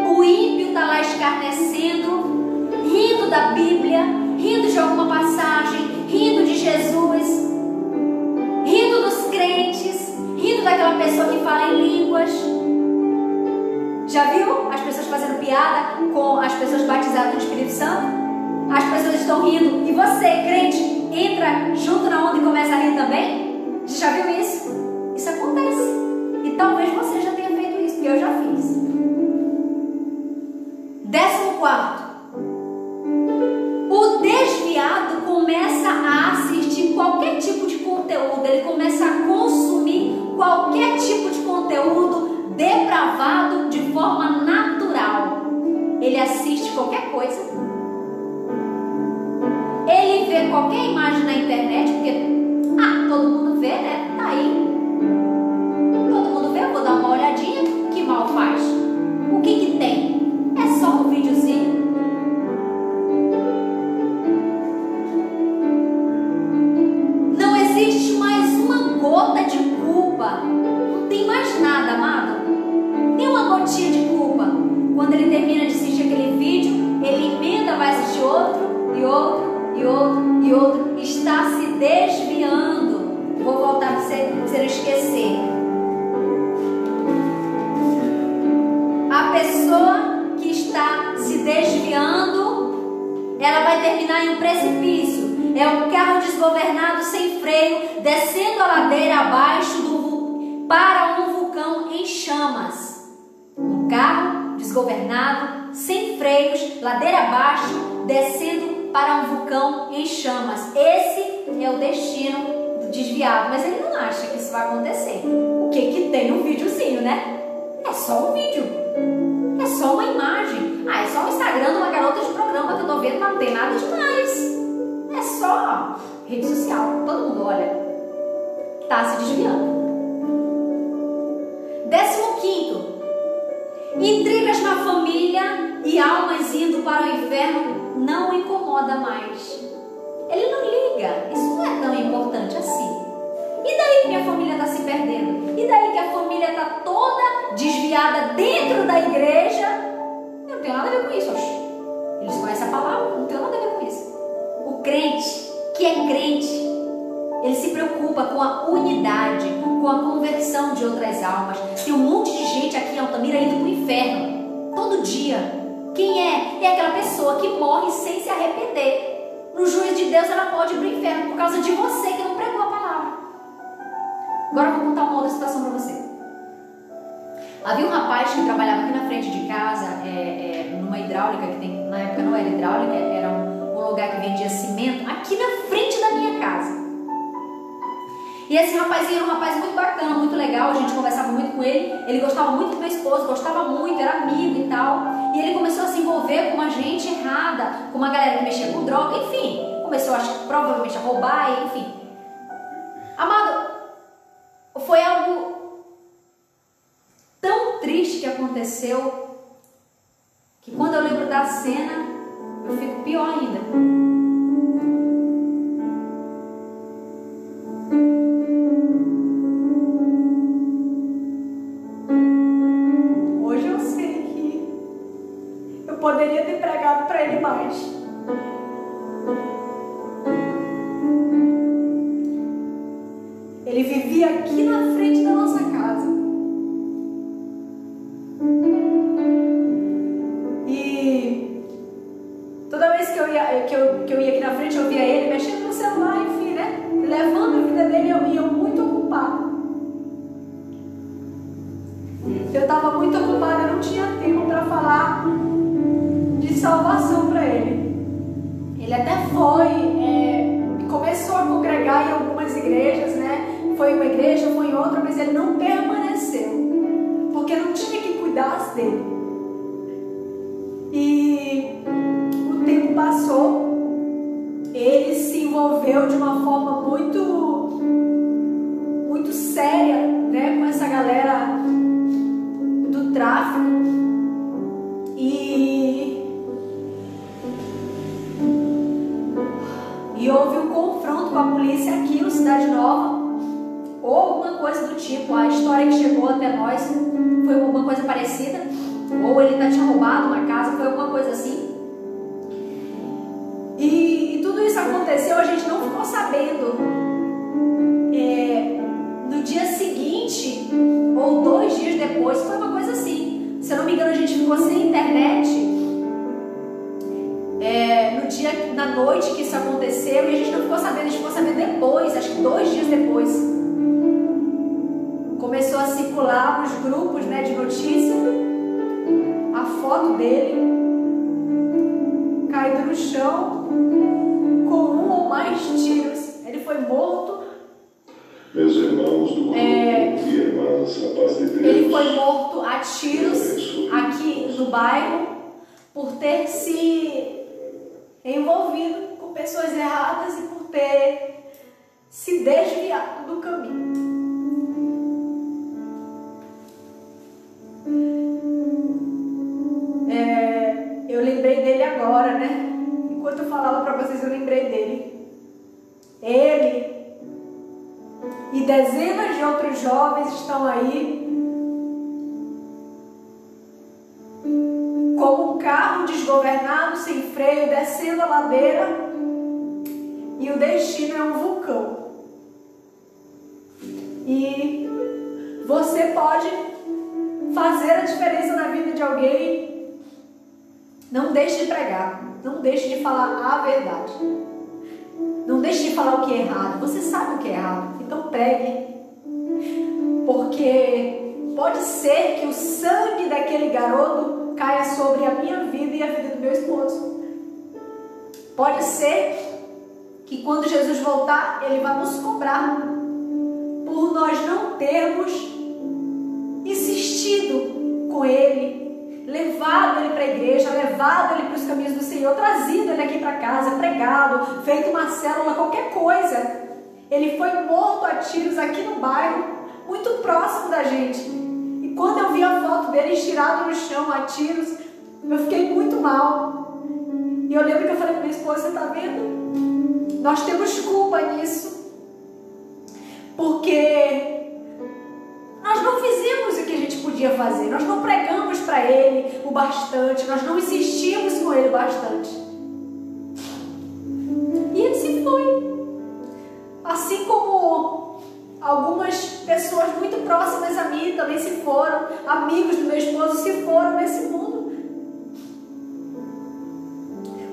O ímpio está lá escarnecendo, rindo da Bíblia, rindo de alguma passagem, rindo de Jesus, rindo dos crentes, rindo daquela pessoa que fala em línguas. Já viu as pessoas fazendo piada com as pessoas batizadas no Espírito Santo? As pessoas estão rindo e você, crente, entra junto na onda e começa a rir também? Você já viu isso? Isso acontece. E talvez você já tenha feito isso, porque eu já fiz. 14. O desviado começa a assistir qualquer tipo de conteúdo, ele começa a consumir qualquer tipo de conteúdo depravado de forma natural. Ele assiste qualquer coisa, ele vê qualquer imagem na internet, porque todo mundo vê, né? Tá aí. Todo mundo vê, eu vou dar uma olhadinha, que mal faz? O que tem? É só um videozinho. Não existe mais uma gota de culpa. Não tem mais nada, amado. Nem uma gotinha de culpa. Quando ele termina de assistir aquele vídeo, ele emenda, vai assistir outro, e outro, e outro, e outro. Está se desviando. Vou voltar para você não esquecer. A pessoa que está se desviando, ela vai terminar em um precipício. É um carro desgovernado sem freio, descendo a ladeira abaixo para um vulcão em chamas. Um carro desgovernado, sem freios, ladeira abaixo, descendo para um vulcão em chamas. Esse é o destino do desviado, mas ele não acha que isso vai acontecer. O que tem no videozinho, né? É só um vídeo, é só uma imagem. É só o Instagram de uma garota de programa que eu tô vendo, mas não tem nada demais. É só rede social, todo mundo olha. Tá se desviando. 15. Intrigas na família e almas indo para o inferno não o incomoda mais. Ele não liga, isso não é tão importante assim. E daí que minha família está se perdendo? E daí que a família está toda desviada dentro da igreja? Eu não tenho nada a ver com isso, acho. Eles conhecem a palavra, não tenho nada a ver com isso. O crente, que é crente, ele se preocupa com a unidade, com a conversão de outras almas. Tem um monte de gente aqui em Altamira indo para o inferno, todo dia. Quem é? É aquela pessoa que morre sem se arrepender. No juízo de Deus ela pode ir para o inferno por causa de você que não pregou a palavra. Agora eu vou contar uma outra situação para você. Havia um rapaz que trabalhava aqui na frente de casa, numa hidráulica que tem, na época não era hidráulica, era um lugar que vendia cimento, aqui na frente da minha casa. E esse rapazinho era um rapaz muito bacana, muito legal, a gente conversava muito com ele, ele gostava muito do meu esposo, gostava muito, era amigo e tal. E ele começou a se envolver com uma gente errada, com uma galera que mexia com droga, enfim. Começou, acho que provavelmente a roubar, enfim. Amado, foi algo tão triste que aconteceu, que quando eu lembro da cena, eu fico pior ainda. Poderia ter pregado para ele mais. Ele vivia aqui na frente da nossa casa. E toda vez que eu ia aqui na frente, eu via ele mexendo no celular, enfim, né? Levando a vida dele, eu ia muito ocupada. Eu estava muito ocupada, eu não tinha tempo para falar de salvação para ele. Ele até foi, começou a congregar em algumas algumas igrejas, né? Foi em uma igreja, foi em outra, mas ele não permaneceu, porque não tinha quem cuidasse dele. E o tempo passou, ele se envolveu de uma forma muito séria, né, com essa galera do tráfico. E houve um confronto com a polícia aqui no Cidade Nova, ou alguma coisa do tipo. A história que chegou até nós foi alguma coisa parecida, ou ele tinha roubado uma casa, foi alguma coisa assim. E tudo isso aconteceu, a gente não ficou sabendo. No dia seguinte, ou 2 dias depois, foi uma coisa assim. Se eu não me engano, a gente ficou sem internet no dia, na noite que isso aconteceu, e a gente não ficou sabendo, a gente ficou sabendo depois, acho que 2 dias depois. Começou a circular nos grupos, né, de notícia a foto dele caído no chão com 1 ou mais tiros. Ele foi morto. Meus irmãos do grupo e irmãs, a paz de Deus. Ele foi morto a tiros aqui no bairro por ter se envolvido com pessoas erradas e por ter se desviado do caminho. Eu lembrei dele agora, né? Enquanto eu falava para vocês, eu lembrei dele. Ele e dezenas de outros jovens estão aí como um carro desgovernado, sem freio, descendo a ladeira, e o destino é um vulcão. E você pode fazer a diferença na vida de alguém. Não deixe de pregar, não deixe de falar a verdade, não deixe de falar o que é errado. Você sabe o que é errado, então pregue, porque pode ser que o sangue daquele garoto caia sobre a minha vida e a vida do meu esposo. Pode ser que quando Jesus voltar, Ele vai nos cobrar por nós não termos insistido com Ele, levado Ele para a igreja, levado Ele para os caminhos do Senhor, trazido Ele aqui para casa, pregado, feito uma célula, qualquer coisa. Ele foi morto a tiros aqui no bairro, muito próximo da gente. E quando eu vi a foto dele estirado no chão a tiros, eu fiquei muito mal. E eu lembro que eu falei para minha esposa: você está vendo? Nós temos culpa nisso, porque nós não fizemos o que a gente podia fazer, nós não pregamos para ele o bastante, nós não insistimos com ele o bastante. E ele se foi. Assim como algumas pessoas muito próximas a mim também se foram, amigos do meu esposo se foram nesse mundo.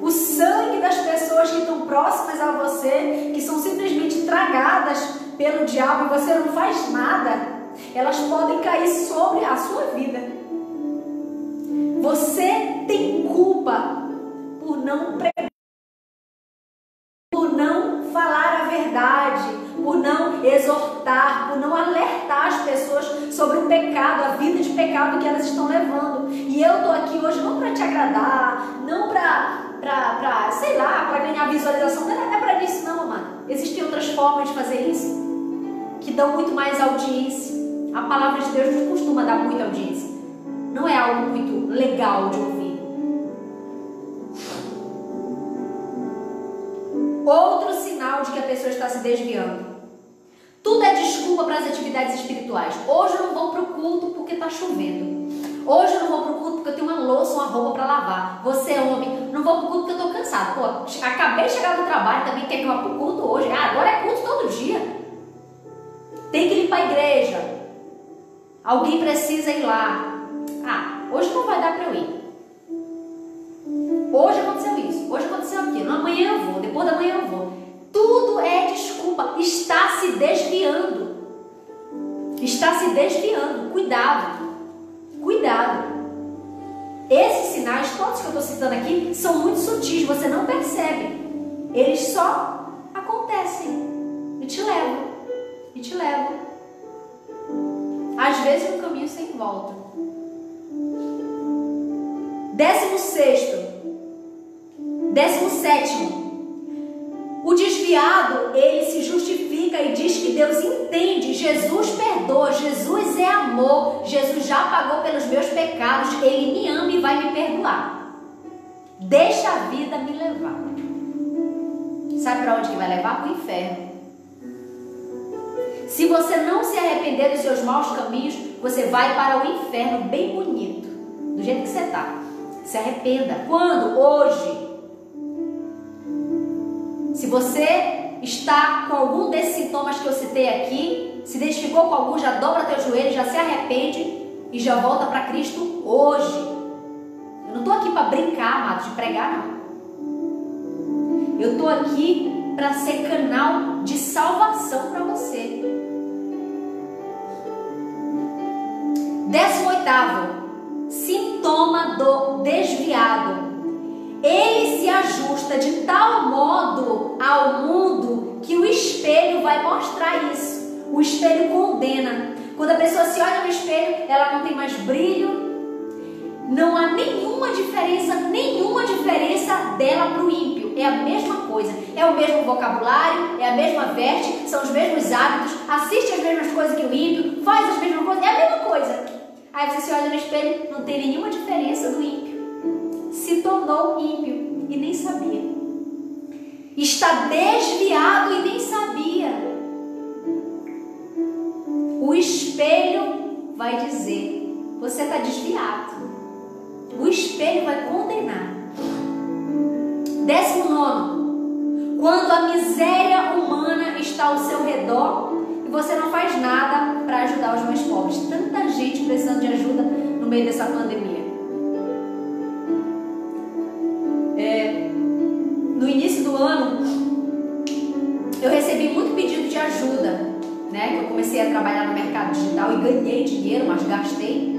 O sangue das pessoas que estão próximas a você, que são simplesmente tragadas pelo diabo e você não faz nada, elas podem cair sobre a sua vida. Você tem culpa por não pregar, por não falar a verdade, por não exortar, por não alertar as pessoas sobre o pecado, a vida de pecado que elas estão levando. E eu estou aqui hoje não para te agradar, não para sei lá, para ganhar visualização. Não é para isso não, amado. Existem outras formas de fazer isso que dão muito mais audiência. A palavra de Deus não costuma dar muita audiência. Não é algo muito legal de ouvir. Outro sinal de que a pessoa está se desviando. Tudo é desculpa para as atividades espirituais. Hoje eu não vou para o culto porque está chovendo. Hoje eu não vou para o culto porque eu tenho uma louça, uma roupa para lavar. Você é homem, não vou para o culto porque eu estou cansado. Pô, acabei de chegar do trabalho, também quer que eu vá para o culto hoje. Agora é culto todo dia. Tem que ir para a igreja. Alguém precisa ir lá. Hoje não vai dar para eu ir. Hoje aconteceu isso, hoje aconteceu aquilo. Amanhã eu vou, depois da manhã eu vou. Tudo é desculpa. Está se desviando. Está se desviando. Cuidado. Cuidado. Esses sinais, todos que eu estou citando aqui, são muito sutis, você não percebe. Eles só acontecem. A gente te levo, e te levo. Às vezes um caminho sem volta. 17º. O desviado, ele se justifica e diz que Deus entende, Jesus perdoa, Jesus é amor, Jesus já pagou pelos meus pecados, Ele me ama e vai me perdoar. Deixa a vida me levar. Sabe para onde que vai levar? Para o inferno. Se você não se arrepender dos seus maus caminhos, você vai para o inferno bem bonito, do jeito que você está. Se arrependa. Quando? Hoje. Se você está com algum desses sintomas que eu citei aqui, se identificou com algum, já dobra teu joelho, já se arrepende e já volta para Cristo hoje. Eu não estou aqui para brincar, amados, de pregar, não. Eu estou aqui para ser canal de salvação para você. 18º. Sintoma do desviado. Ele se ajusta de tal modo ao mundo que o espelho vai mostrar isso. O espelho condena. Quando a pessoa se olha no espelho, ela não tem mais brilho. Não há nenhuma diferença dela para o ímpio. É a mesma coisa. É o mesmo vocabulário, é a mesma veste, são os mesmos hábitos, assiste as mesmas coisas que o ímpio, faz as mesmas coisas, é a mesma coisa. Aí você se olha no espelho, não tem nenhuma diferença do ímpio. Se tornou ímpio e nem sabia. Está desviado e nem sabia. O espelho vai dizer: você está desviado. O espelho vai condenar. 19. Quando a miséria humana está ao seu redor e você não faz nada para ajudar os mais pobres. Tanta gente precisando de ajuda no meio dessa pandemia. No início do ano, eu recebi muito pedido de ajuda, né? Eu comecei a trabalhar no mercado digital e ganhei dinheiro, mas gastei.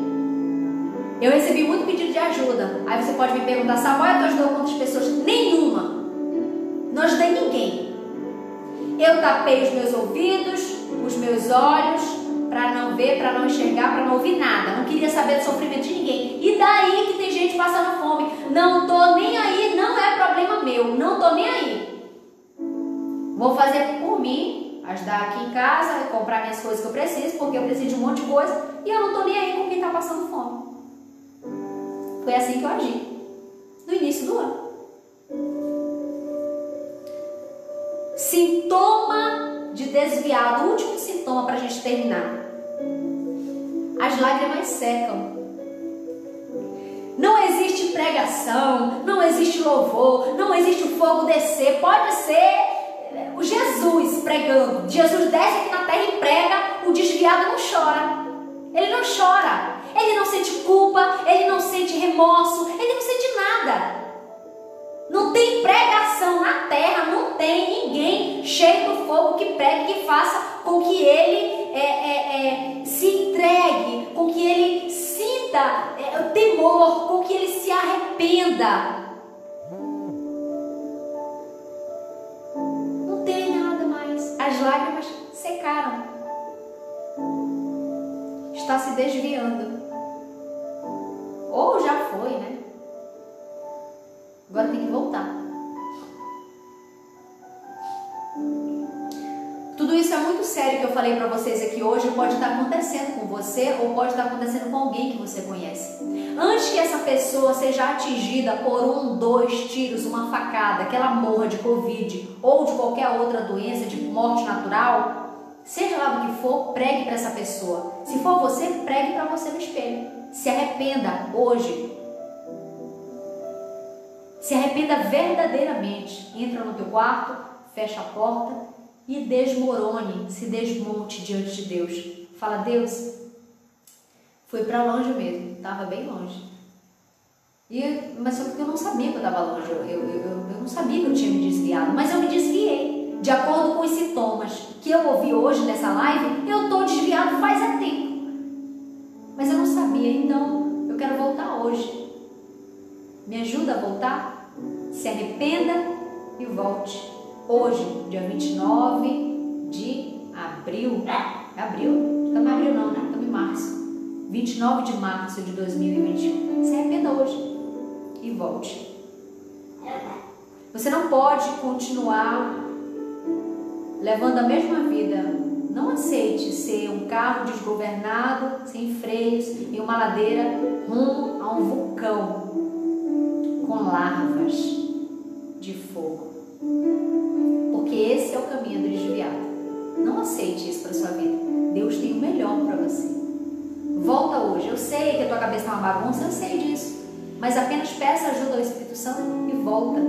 Eu recebi muito pedido de ajuda. Aí você pode me perguntar: Samuel, tu ajudou quantas pessoas? Nenhuma. Não ajudei ninguém. Eu tapei os meus ouvidos, os meus olhos, para não ver, para não enxergar, para não ouvir nada. Não queria saber do sofrimento de ninguém. E daí que tem gente passando fome. Não tô nem aí, não é problema meu. Não tô nem aí. Vou fazer por mim, ajudar aqui em casa, comprar minhas coisas que eu preciso, porque eu preciso de um monte de coisa. E eu não tô nem aí com quem tá passando fome. Foi assim que eu agi. No início do ano. Sintoma de desviado. O último sintoma para a gente terminar. As lágrimas secam. Não existe pregação, não existe louvor, não existe o fogo descer. Pode ser o Jesus pregando. Jesus desce aqui na terra e prega, o desviado não chora. Ele não chora. Ele não sente culpa, ele não sente remorso, ele não sente nada. Não tem pregação na terra, não tem ninguém cheio do fogo que pregue, que faça com que ele se entregue, com que ele sinta o temor, com que ele se arrependa. Não tem nada mais. As lágrimas secaram. Está se desviando. Ou já foi, né? Agora tem que voltar. Tudo isso é muito sério que eu falei para vocês aqui hoje. Pode estar acontecendo com você ou pode estar acontecendo com alguém que você conhece. Antes que essa pessoa seja atingida por 1, 2 tiros, uma facada, que ela morra de Covid ou de qualquer outra doença, de morte natural, seja lá do que for, pregue para essa pessoa. Se for você, pregue para você no espelho. Se arrependa hoje. Se arrependa verdadeiramente. Entra no teu quarto, fecha a porta e desmorone, se desmonte diante de Deus. Fala: Deus, fui para longe mesmo, estava bem longe. Mas só porque eu não sabia que eu estava longe, eu não sabia que eu tinha me desviado, mas eu me desviei. De acordo com os sintomas que eu ouvi hoje nessa live, eu estou desviado faz tempo. Mas eu não sabia, então eu quero voltar hoje. Me ajuda a voltar? Se arrependa e volte. Hoje, dia 29 de abril. É abril? Estamos em abril não, né? Estamos em março. 29 de março de 2021. Se arrependa hoje e volte. Você não pode continuar levando a mesma vida. Não aceite ser um carro desgovernado, sem freios, em uma ladeira rumo a um vulcão com larvas de fogo. Porque esse é o caminho do desviado. Não aceite isso para sua vida. Deus tem o melhor para você. Volta hoje. Eu sei que a tua cabeça está uma bagunça, eu sei disso. Mas apenas peça ajuda ao Espírito Santo e volta.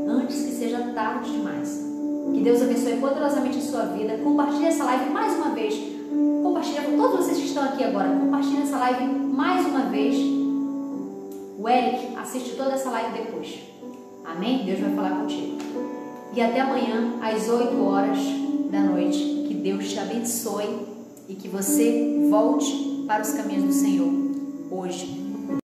Antes que seja tarde demais. Que Deus abençoe poderosamente a sua vida. Compartilhe essa live mais uma vez. Compartilhe com todos vocês que estão aqui agora. Compartilhe essa live mais uma vez. O Eric assiste toda essa live depois. Amém? Deus vai falar contigo. E até amanhã, às 8 horas da noite. Que Deus te abençoe e que você volte para os caminhos do Senhor hoje.